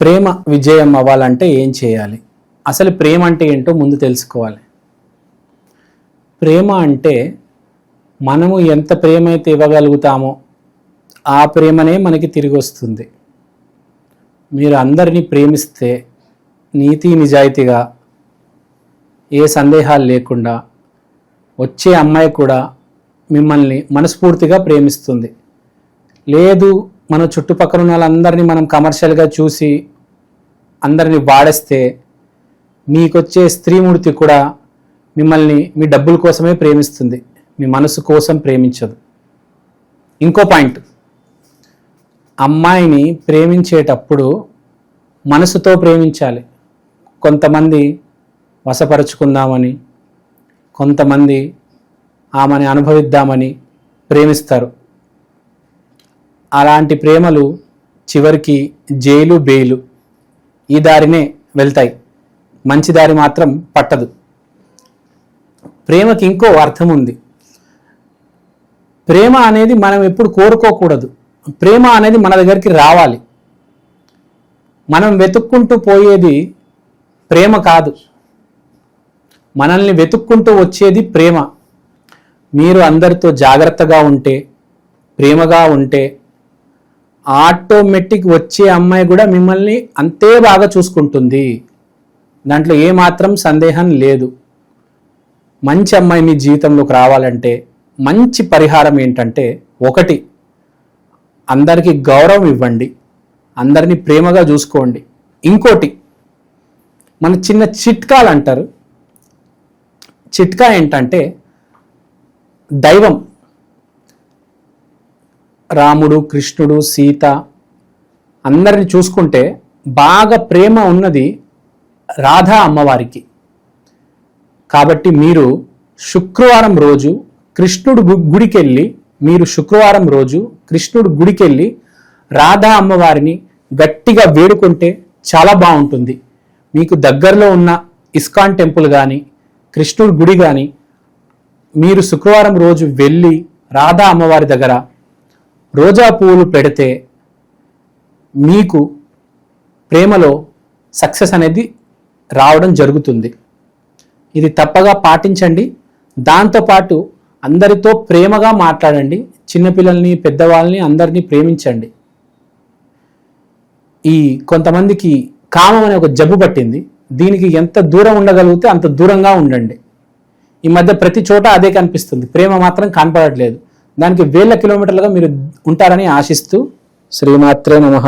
ప్రేమ విజయం అవ్వాలంటే ఏం చేయాలి? అసలు ప్రేమ అంటే ఏంటో ముందు తెలుసుకోవాలి. ప్రేమ అంటే మనము ఎంత ప్రేమ అయితే ఇవ్వగలుగుతామో ఆ ప్రేమనే మనకి తిరిగి వస్తుంది. మీరు అందరినీ ప్రేమిస్తే నీతి నిజాయితీగా ఏ సందేహాలు లేకుండా వచ్చే అమ్మాయి కూడా మిమ్మల్ని మనస్ఫూర్తిగా ప్రేమిస్తుంది. లేదు మన చుట్టుపక్కల ఉన్న వాళ్ళందరినీ మనం కమర్షియల్గా చూసి అందరినీ వాడేస్తే మీకొచ్చే స్త్రీమూర్తి కూడా మిమ్మల్ని మీ డబ్బుల కోసమే ప్రేమిస్తుంది, మీ మనసు కోసం ప్రేమించదు. ఇంకో పాయింట్, అమ్మాయిని ప్రేమించేటప్పుడు మనసుతో ప్రేమించాలి. కొంతమంది వశపరుచుకుందామని, కొంతమంది ఆమెని అనుభవిద్దామని ప్రేమిస్తారు. అలాంటి ప్రేమలు చివరికి జైలు బెయిలు ఈ దారినే వెళ్తాయి, మంచి దారి మాత్రం పట్టదు. ప్రేమకి ఇంకో అర్థం ఉంది. ప్రేమ అనేది మనం ఎప్పుడు కోరుకోకూడదు. ప్రేమ అనేది మన దగ్గరికి రావాలి. మనం వెతుక్కుంటూ పోయేది ప్రేమ కాదు, మనల్ని వెతుక్కుంటూ వచ్చేది ప్రేమ. మీరు అందరితో జాగ్రత్తగా ఉంటే, ప్రేమగా ఉంటే ఆటోమేటిక్ వచ్చే అమ్మాయి కూడా మిమ్మల్ని అంతే బాగా చూసుకుంటుంది. దాంట్లో ఏమాత్రం సందేహం లేదు. మంచి అమ్మాయి మీ జీవితంలోకి రావాలంటే మంచి పరిహారం ఏంటంటే, ఒకటి, అందరికీ గౌరవం ఇవ్వండి, అందరినీ ప్రేమగా చూసుకోండి. ఇంకోటి, మన చిన్న చిట్కాలు అంటారు. చిట్కా ఏంటంటే, దైవం రాముడు, కృష్ణుడు, సీత అందరిని చూసుకుంటే బాగా ప్రేమ ఉన్నది రాధా అమ్మవారికి. కాబట్టి మీరు శుక్రవారం రోజు కృష్ణుడు గుడికెళ్ళి రాధా అమ్మవారిని గట్టిగా వేడుకుంటే చాలా బాగుంటుంది. మీకు దగ్గరలో ఉన్న ఇస్కాన్ టెంపుల్ కానీ కృష్ణుడి గుడి కానీ మీరు శుక్రవారం రోజు వెళ్ళి రాధా అమ్మవారి దగ్గర రోజా పువ్వులు పెడితే మీకు ప్రేమలో సక్సెస్ అనేది రావడం జరుగుతుంది. ఇది తప్పగా పాటించండి. దాంతోపాటు అందరితో ప్రేమగా మాట్లాడండి. చిన్నపిల్లల్ని, పెద్దవాళ్ళని అందరినీ ప్రేమించండి. కొంతమందికి కామం అనే ఒక జబ్బు పట్టింది. దీనికి ఎంత దూరం ఉండగలిగితే అంత దూరంగా ఉండండి. ఈ మధ్య ప్రతి చోట అదే కనిపిస్తుంది, ప్రేమ మాత్రం కనపడట్లేదు. దానికి వేల కిలోమీటర్లుగా మీరు ఉంటారని ఆశిస్తూ శ్రీమాత్రే నమః.